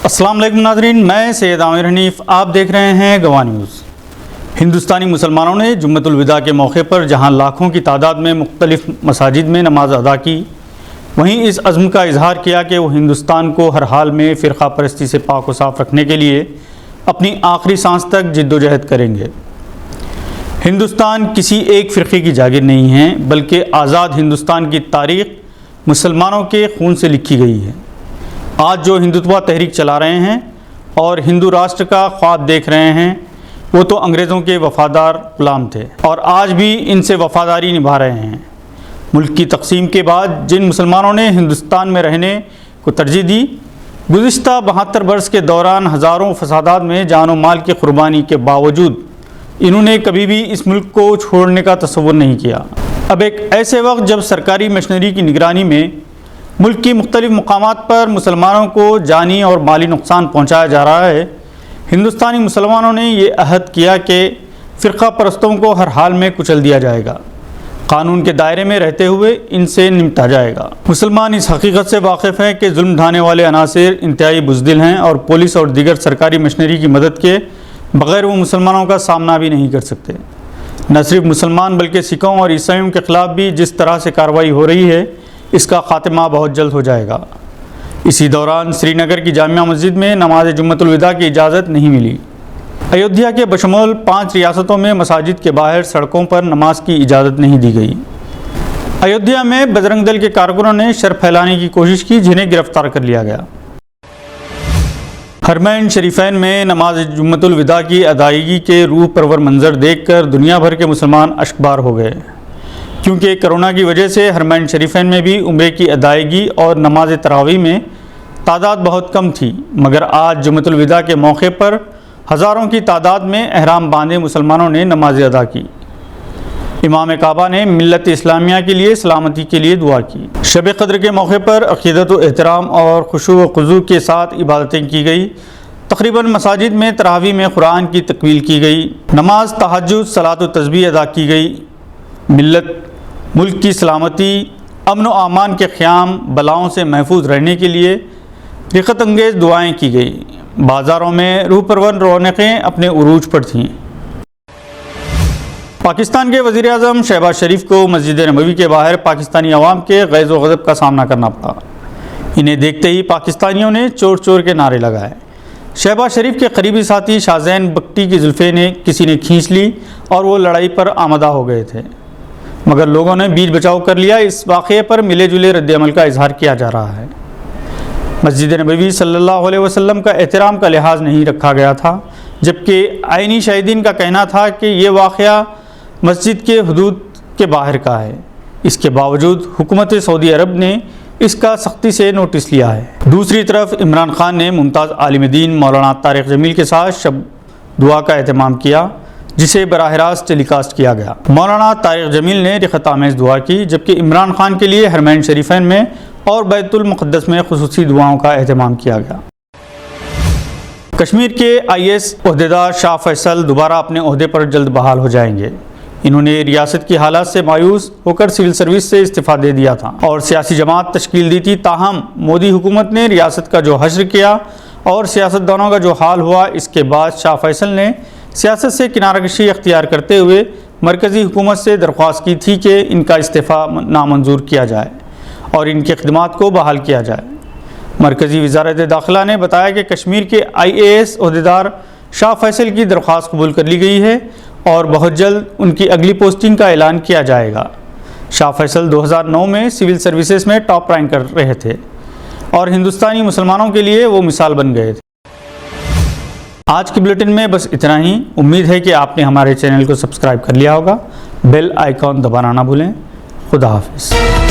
अस्सलाम वालेकुम नाज़रीन, मैं सैयद आमिर हनीफ, आप देख रहे हैं गवाह न्यूज़। हिंदुस्तानी मुसलमानों ने जुम्मतुल विदा के मौके पर जहां लाखों की तादाद में मुख्तलिफ मसाजिद में नमाज अदा की, वहीं इस अज़्म का इजहार किया कि वो हिंदुस्तान को हर हाल में फ़िरक़ा परस्ती से पाक व साफ़ रखने के लिए अपनी आखिरी सांस तक जिद्दोजहद करेंगे। हिंदुस्तान किसी एक फ़िरक़े की जागीर नहीं है, बल्कि आज़ाद हिंदुस्तान की तारीख़ मुसलमानों के खून से लिखी गई है। आज जो हिंदुत्व तहरीक चला रहे हैं और हिंदू राष्ट्र का ख्वाब देख रहे हैं, वो तो अंग्रेज़ों के वफ़ादार गुलाम थे और आज भी इनसे वफ़ादारी निभा रहे हैं। मुल्क की तक़सीम के बाद जिन मुसलमानों ने हिंदुस्तान में रहने को तरजीह दी, गुज़िश्ता 72 बरस के दौरान हज़ारों फसादात में जान व माल की कुर्बानी के बावजूद इन्होंने कभी भी इस मुल्क को छोड़ने का तसव्वुर नहीं किया। अब एक ऐसे वक्त जब सरकारी मशीनरी की निगरानी में मुल्क की मुख्तलिफ मकामात पर मुसलमानों को जानी और माली नुकसान पहुँचाया जा रहा है, हिंदुस्तानी मुसलमानों ने ये अहद किया कि फ़िरक़ा परस्तों को हर हाल में कुचल दिया जाएगा, कानून के दायरे में रहते हुए इनसे निपटा जाएगा। मुसलमान इस हकीकत से वाकिफ़ हैं कि जुल्म ढाने वाले अनासिर इंतहाई बुज़दिल हैं और पुलिस और दीगर सरकारी मशीनरी की मदद के बग़ैर वो मुसलमानों का सामना भी नहीं कर सकते। न सिर्फ मुसलमान बल्कि सिखों और ईसाइयों के ख़िलाफ़ भी जिस तरह से कार्रवाई हो रही है, इसका ख़ात्मा बहुत जल्द हो जाएगा। इसी दौरान श्रीनगर की जामिया मस्जिद में नमाज जुम्मतुल विदा की इजाज़त नहीं मिली। अयोध्या के बशमूल 5 रियासतों में मसाजिद के बाहर सड़कों पर नमाज की इजाज़त नहीं दी गई। अयोध्या में बजरंग दल के कारकुनों ने शर फैलाने की कोशिश की, जिन्हें गिरफ्तार कर लिया गया। हरमैन शरीफैन में नमाज जुम्मतुल विदा की अदायगी के रूह परवर मंजर देखकर दुनिया भर के मुसलमान अश्कबार हो गए, क्योंकि कोरोना की वजह से हरमैन शरीफैन में भी उम्रे की अदायगी और नमाज तरावी में तादाद बहुत कम थी, मगर आज जुम्मतुल विदा के मौके पर हज़ारों की तादाद में एहराम बांधे मुसलमानों ने नमाज अदा की। इमाम काबा ने मिल्लत इस्लामिया के लिए सलामती के लिए दुआ की। शब क़द्र के मौके पर अक़ीदत व एहतराम और खुशू व ख़ुज़ू के साथ इबादतें की गई। तकरीबन मसाजिद में तरावी में कुरान की तकमील की गई, नमाज, तहज्जुद, सलात व तस्बीह अदा की गई। मिल्लत मुल्क की सलामती, अमन व आमान के क़याम, बलाओं से महफूज रहने के लिए रिक़त अंगेज़ दुआएँ की गई। बाज़ारों में रूह परवर रौनकें अपने उरूज पर थीं। पाकिस्तान के वज़ीर आज़म शहबाज शरीफ को मस्जिद नबवी के बाहर पाकिस्तानी अवाम के ग़ैज़ व ग़ज़ब का सामना करना पड़ा। इन्हें देखते ही पाकिस्तानियों ने चोर चोर के नारे लगाए। शहबाज शरीफ के करीबी साथी शाहज़ैन बख्टी की जुल्फ़ें ने किसी ने खींच ली और वो लड़ाई पर आमदा हो गए थे, मगर लोगों ने बीच बचाव कर लिया। इस वाक़े पर मिले जुले रद्द-ए-अमल का इजहार किया जा रहा है। मस्जिद नबवी सल्लल्लाहु अलैहि वसल्लम का एहतराम का लिहाज नहीं रखा गया था, जबकि आइनी शाहिदीन का कहना था कि ये वाक़या मस्जिद के हदूद के बाहर का है। इसके बावजूद हुकूमत सऊदी अरब ने इसका सख्ती से नोटिस लिया है। दूसरी तरफ इमरान खान ने मुमताज़ आलिम दीन मौलाना तारिक जमील के साथ शब दुआ का एहतमाम किया, जिसे बराह रास्त टेलीकास्ट किया गया। मौलाना तारिक जमील ने रिक़त आमेज़ दुआ की, जबकि इमरान खान के लिए हरमैन शरीफैन में और बैतुल मुक़द्दस में खुसूसी दुआओं का एहतमाम किया गया। कश्मीर के IAS ओहदेदार शाह फैसल दोबारा अपने ओहदे पर जल्द बहाल हो जाएंगे। इन्होंने रियासत की हालात से मायूस होकर सिविल सर्विस से इस्तीफ़ा दे दिया था और सियासी जमात तश्कील दी थी। ताहम मोदी हुकूमत ने रियासत का जो हश्र किया और सियासतदानों का जो हाल हुआ, इसके बाद शाह फैसल ने सियासत से किनाराकशी अख्तियार करते हुए मरकज़ी हुकूमत से दरख्वास्त की थी कि इनका इस्तीफ़ा नामंजूर किया जाए और इनकी खिदमात को बहाल किया जाए। मरकज़ी वज़ारत दाखिला ने बताया कि कश्मीर के IAS ओहदेदार शाह फैसल की दरख्वास्त कबूल कर ली गई है और बहुत जल्द उनकी अगली पोस्टिंग का ऐलान किया जाएगा। शाह फैसल 2009 में सिविल सर्विसेज में टॉप रैंक कर रहे थे और हिंदुस्तानी मुसलमानों के लिए वो मिसाल बन गए थे। आज के बुलेटिन में बस इतना ही। उम्मीद है कि आपने हमारे चैनल को सब्सक्राइब कर लिया होगा। बेल आइकॉन दबाना ना भूलें। खुदा हाफिज़।